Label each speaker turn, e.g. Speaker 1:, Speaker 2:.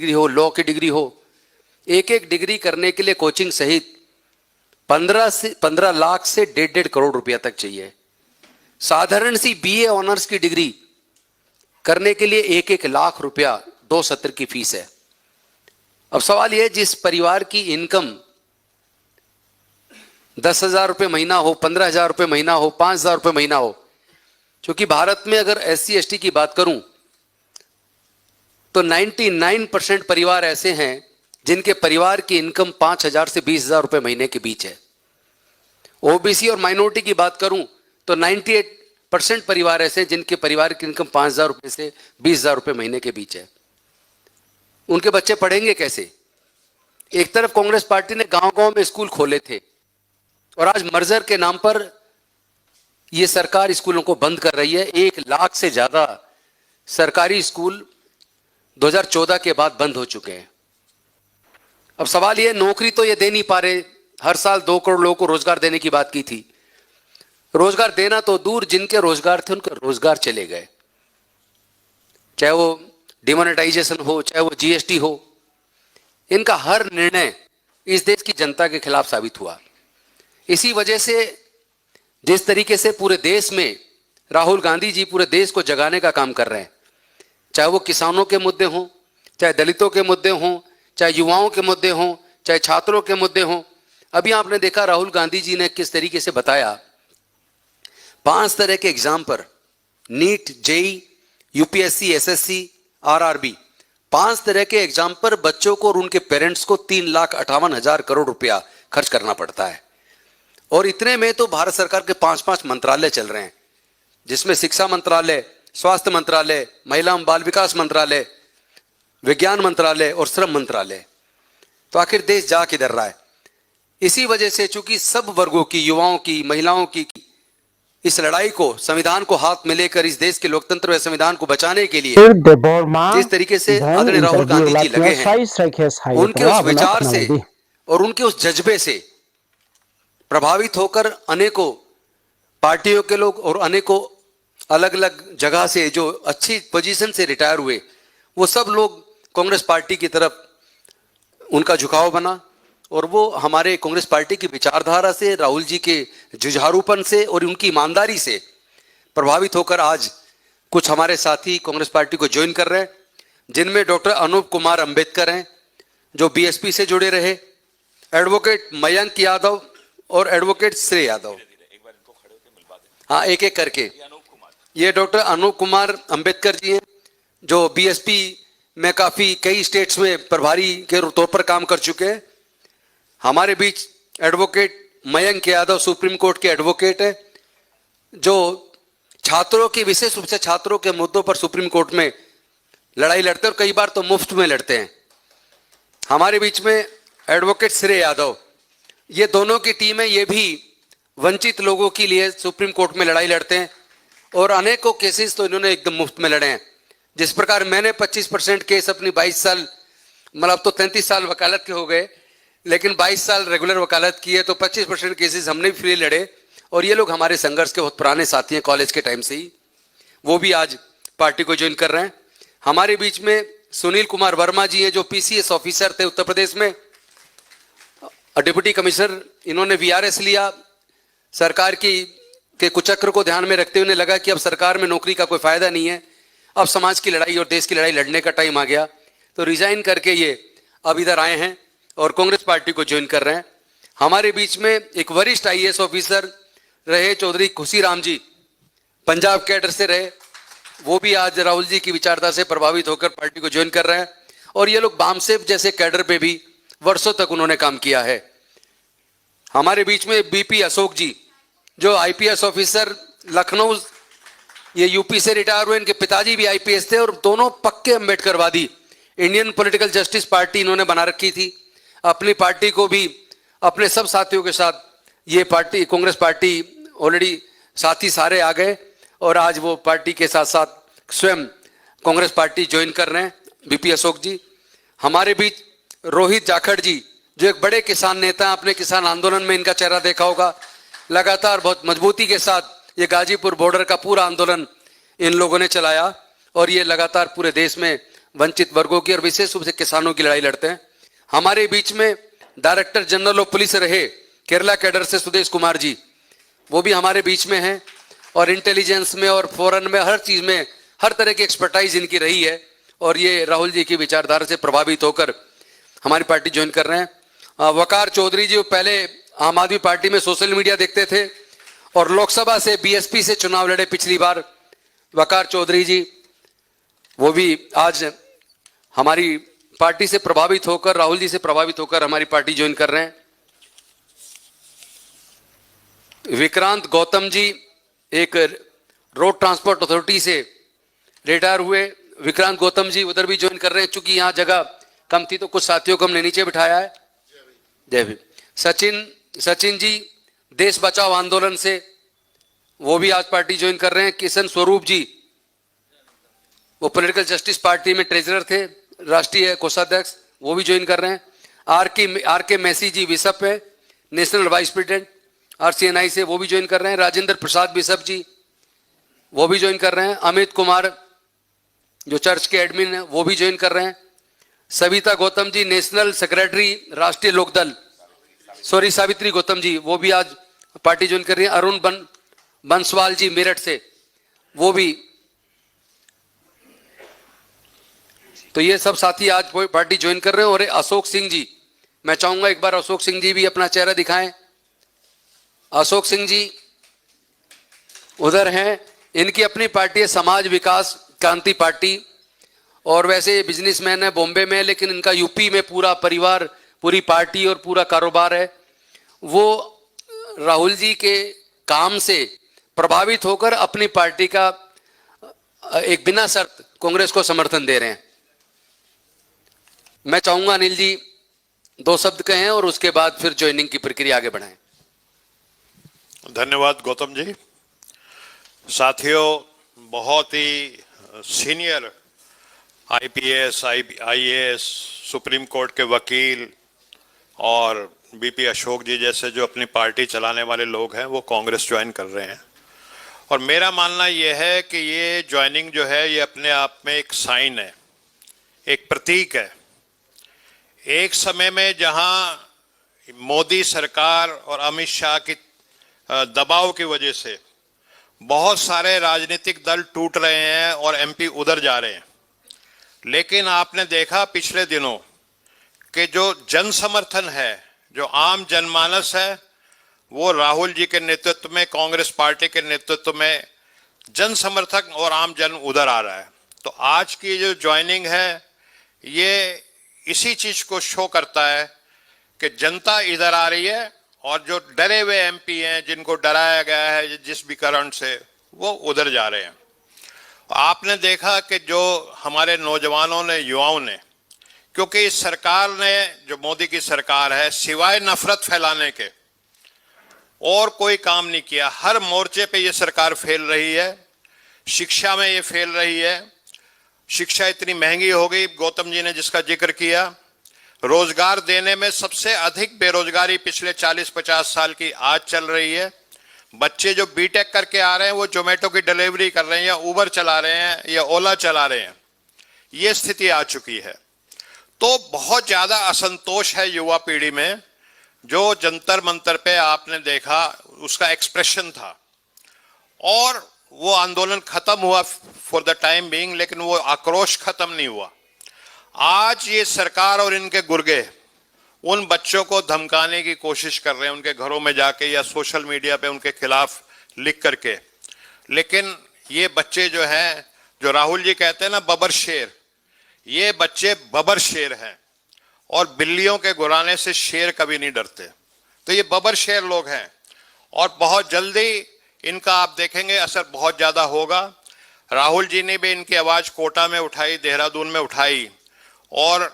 Speaker 1: Degree हो, law की degree हो, एक एक डिग्री करने के लिए कोचिंग सहित 15 लाख से 1.5 करोड़ रुपया तक चाहिए। साधारण सी बीए ऑनर्स की डिग्री करने के लिए 1 लाख रुपया 2 सत्र की फीस है। अब सवाल यह, जिस परिवार की इनकम 10,000 रुपये महीना हो, 15,000 रुपये महीना हो, 5,000 रुपये महीना हो, क्योंकि भारत में अगर SC ST की बात करूं तो 99% परिवार ऐसे हैं जिनके परिवार की इनकम 5,000 से 20,000 रुपये महीने के बीच है। OBC और माइनॉरिटी की बात करूं तो 98% परिवार ऐसे हैं जिनके परिवार की इनकम 5,000 रुपये से 20,000 रुपये महीने के बीच है। उनके बच्चे पढ़ेंगे कैसे? एक तरफ कांग्रेस पार्टी ने गांव-गांव में स्कूल खोले थे और आज मर्जर के नाम पर यह सरकार स्कूलों को बंद कर रही है। 1 लाख से ज्यादा सरकारी स्कूल 2014 के बाद बंद हो चुके हैं। अब सवाल यह, नौकरी तो ये दे नहीं पा रहे। हर साल 2 करोड़ लोगों को रोजगार देने की बात की थी। रोजगार देना तो दूर, जिनके रोजगार थे उनके रोजगार चले गए, चाहे वो डिमोनेटाइजेशन हो, चाहे वो GST हो। इनका हर निर्णय इस देश की जनता के खिलाफ साबित हुआ। इसी वजह से जिस तरीके से पूरे देश में राहुल गांधी जी पूरे देश को जगाने का काम कर रहे हैं, चाहे वो किसानों के मुद्दे हों, चाहे दलितों के मुद्दे हों, चाहे युवाओं के मुद्दे हों, चाहे छात्रों के मुद्दे हों। अभी आपने देखा राहुल गांधी जी ने किस तरीके से बताया 5 तरह के एग्जाम पर, NEET, JEE, UPSC, SSC, RRB, 5 तरह के एग्जाम पर बच्चों को और उनके पेरेंट्स को 3,58,000 करोड़ रुपया खर्च करना पड़ता है। और इतने में तो भारत सरकार के 5-5 मंत्रालय चल रहे हैं, जिसमें शिक्षा मंत्रालय, स्वास्थ्य मंत्रालय, महिला एवं बाल विकास मंत्रालय, विज्ञान मंत्रालय और श्रम मंत्रालय। तो आखिर देश जा किधर रहा है? इसी वजह से चूंकि सब वर्गों की, युवाओं की, महिलाओं की इस लड़ाई को, संविधान को हाथ में लेकर इस देश के लोकतंत्र व संविधान को बचाने के लिए जिस तरीके से आदरणीय राहुल गांधी जी लगे हैं, उनके उस विचार से और उनके उस जज्बे से प्रभावित होकर अनेकों पार्टियों के लोग और अनेकों अलग अलग जगह से जो अच्छी पोजीशन से रिटायर हुए, वो सब लोग कांग्रेस पार्टी की तरफ उनका झुकाव बना। और वो हमारे कांग्रेस पार्टी की विचारधारा से, राहुल जी के जुझारूपन से और उनकी ईमानदारी से प्रभावित होकर आज कुछ हमारे साथी कांग्रेस पार्टी को ज्वाइन कर रहे हैं, जिनमें डॉक्टर अनूप कुमार अंबेडकर हैं जो BSP से जुड़े रहे, एडवोकेट मयंक यादव और एडवोकेट श्रेय यादव। हाँ, एक एक करके। ये डॉक्टर अनूप कुमार अंबेडकर जी हैं जो BSP में काफी कई स्टेट्स में प्रभारी के तौर पर काम कर चुके हैं। हमारे बीच advocate Mayank Yadav supreme court के एडवोकेट है, जो छात्रों की, विशेष रूप से छात्रों के मुद्दों पर सुप्रीम कोर्ट में लड़ाई लड़ते हैं और कई बार तो मुफ्त में लड़ते हैं। हमारे बीच में एडवोकेट श्रेय यादव, ये दोनों की टीम है, ये भी वंचित लोगों के लिए सुप्रीम कोर्ट में लड़ाई लड़ते हैं और अनेकों केसेस तो इन्होंने एकदम मुफ्त में लड़े हैं। जिस प्रकार मैंने 25% केस अपनी 22 साल, मतलब तो 33 साल वकालत के हो गए, लेकिन 22 साल रेगुलर वकालत की है, तो 25% केसेस हमने भी फ्री लड़े। और ये लोग हमारे संघर्ष के बहुत पुराने साथी हैं कॉलेज के टाइम से ही, वो भी आज पार्टी को ज्वाइन कर रहे हैं। हमारे बीच में सुनील कुमार वर्मा जी हैं जो PCS ऑफिसर थे उत्तर प्रदेश में, डिप्टी कमिश्नर। इन्होंने VRS लिया, सरकार के कुचक्र को ध्यान में रखते हुए उन्हें लगा कि अब सरकार में नौकरी का कोई फायदा नहीं है, अब समाज की लड़ाई और देश की लड़ाई लड़ने का टाइम आ गया, तो रिजाइन करके ये अब इधर आए हैं और कांग्रेस पार्टी को ज्वाइन कर रहे हैं। हमारे बीच में एक वरिष्ठ IAS ऑफिसर रहे चौधरी खुशीराम जी, पंजाब कैडर से रहे, वो भी आज राहुल जी की विचारधारा से प्रभावित होकर पार्टी को ज्वाइन कर रहे हैं। और ये लोग बामसेफ जैसे कैडर पे भी वर्षों तक उन्होंने काम किया है। हमारे बीच में BP अशोक जी जो IPS ऑफिसर लखनऊ, ये UP से रिटायर हुए, इनके पिताजी भी IPS थे और दोनों पक्के अम्बेडकरवादी। इंडियन पॉलिटिकल जस्टिस पार्टी इन्होंने बना रखी थी। अपनी पार्टी को भी अपने सब साथियों के साथ, ये पार्टी कांग्रेस पार्टी ऑलरेडी साथी सारे आ गए और आज वो पार्टी के साथ साथ स्वयं कांग्रेस पार्टी ज्वाइन कर रहे हैं, BP अशोक जी। हमारे बीच रोहित जाखड़ जी जो एक बड़े किसान नेता, अपने किसान आंदोलन में इनका चेहरा देखा होगा, लगातार बहुत मजबूती के साथ ये गाजीपुर बॉर्डर का पूरा आंदोलन इन लोगों ने चलाया और ये लगातार पूरे देश में वंचित वर्गों की और विशेष रूप से किसानों की लड़ाई लड़ते हैं। हमारे बीच में डायरेक्टर जनरल ऑफ पुलिस रहे केरला कैडर से सुदेश कुमार जी, वो भी हमारे बीच में हैं और इंटेलिजेंस में और फॉरेन में हर चीज में हर तरह की एक्सपर्टाइज इनकी रही है और ये राहुल जी की विचारधारा से प्रभावित होकर हमारी पार्टी ज्वाइन कर रहे हैं। वकार चौधरी जी पहले आम आदमी पार्टी में सोशल मीडिया देखते थे और लोकसभा से बीएसपी से चुनाव लड़े पिछली बार वकार चौधरी जी, वो भी आज हमारी पार्टी से प्रभावित होकर, राहुल जी से प्रभावित होकर हमारी पार्टी ज्वाइन कर रहे हैं। विक्रांत गौतम जी एक रोड ट्रांसपोर्ट अथॉरिटी से रिटायर हुए, विक्रांत गौतम जी उधर भी ज्वाइन कर रहे हैं। चूंकि यहाँ जगह कम थी तो कुछ साथियों को हमने नीचे बिठाया है। जय भीम। सचिन जी देश बचाओ आंदोलन से, वो भी आज पार्टी ज्वाइन कर रहे हैं। किशन स्वरूप जी, वो पॉलिटिकल जस्टिस पार्टी में ट्रेजरर थे, राष्ट्रीय कोषाध्यक्ष, वो भी ज्वाइन कर रहे हैं। आर के मैसी जी बिशप है, नेशनल वाइस प्रेसिडेंट RCNI से, वो भी ज्वाइन कर रहे हैं। राजेंद्र प्रसाद बिशप जी, वो भी ज्वाइन कर रहे हैं। अमित कुमार जो चर्च के एडमिन है, वो भी ज्वाइन कर रहे हैं। सविता गौतम जी नेशनल सेक्रेटरी राष्ट्रीय लोकदल, सावित्री गौतम जी, वो भी आज पार्टी ज्वाइन कर रही है। अरुण बंसवाल जी मेरठ से, वो भी। तो ये सब साथी आज पार्टी ज्वाइन कर रहे हैं। और अशोक सिंह जी, मैं चाहूंगा एक बार अशोक सिंह जी भी अपना चेहरा दिखाएं। अशोक सिंह जी उधर हैं, इनकी अपनी पार्टी है समाज विकास क्रांति पार्टी, और वैसे बिजनेसमैन है बॉम्बे में, लेकिन इनका यूपी में पूरा परिवार, पूरी पार्टी और पूरा कारोबार है। वो राहुल जी के काम से प्रभावित होकर अपनी पार्टी का एक बिना शर्त कांग्रेस को समर्थन दे रहे हैं। मैं चाहूंगा अनिल जी 2 शब्द कहें और उसके बाद फिर ज्वाइनिंग की प्रक्रिया आगे बढ़ाएं।
Speaker 2: धन्यवाद गौतम जी। साथियों, बहुत ही senior IPS, IAS, supreme court के वकील और BP अशोक जी जैसे जो अपनी पार्टी चलाने वाले लोग हैं वो कांग्रेस ज्वाइन कर रहे हैं। और मेरा मानना यह है कि ये ज्वाइनिंग जो है ये अपने आप में एक साइन है, एक प्रतीक है। एक समय में जहां मोदी सरकार और अमित शाह की दबाव की वजह से बहुत सारे राजनीतिक दल टूट रहे हैं और MP उधर जा रहे हैं, लेकिन आपने देखा पिछले दिनों कि जो जन समर्थन है, जो आम जनमानस है, वो राहुल जी के नेतृत्व में, कांग्रेस पार्टी के नेतृत्व में जन समर्थक और आम जन उधर आ रहा है। तो आज की जो ज्वाइनिंग है ये इसी चीज को शो करता है कि जनता इधर आ रही है और जो डरे हुए MP हैं, जिनको डराया गया है जिस भी कारण से, वो उधर जा रहे हैं। आपने देखा कि जो हमारे नौजवानों ने, युवाओं ने, क्योंकि इस सरकार ने, जो मोदी की सरकार है, सिवाय नफरत फैलाने के और कोई काम नहीं किया। हर मोर्चे पे ये सरकार फेल रही है। शिक्षा में ये फेल रही है। शिक्षा इतनी महंगी हो गई, गौतम जी ने जिसका जिक्र किया। रोजगार देने में सबसे अधिक बेरोजगारी पिछले 40-50 साल की आज चल रही है। बच्चे जो B.Tech करके आ रहे हैं वो जोमेटो की डिलीवरी कर रहे हैं या उबर चला रहे हैं या ओला चला रहे हैं। ये स्थिति आ चुकी है। तो बहुत ज्यादा असंतोष है युवा पीढ़ी में। जो जंतर मंतर पे आपने देखा उसका एक्सप्रेशन था और वो आंदोलन खत्म हुआ फॉर द टाइम बीइंग, लेकिन वो आक्रोश खत्म नहीं हुआ। आज ये सरकार और इनके गुर्गे उन बच्चों को धमकाने की कोशिश कर रहे हैं, उनके घरों में जाके या सोशल मीडिया पे उनके खिलाफ लिख करके। लेकिन ये बच्चे जो हैं, जो राहुल जी कहते हैं ना बबर शेर, ये बच्चे बबर शेर हैं और बिल्लियों के गुराने से शेर कभी नहीं डरते। तो ये बबर शेर लोग हैं और बहुत जल्दी इनका आप देखेंगे असर बहुत ज्यादा होगा। राहुल जी ने भी इनकी आवाज कोटा में उठाई, देहरादून में उठाई और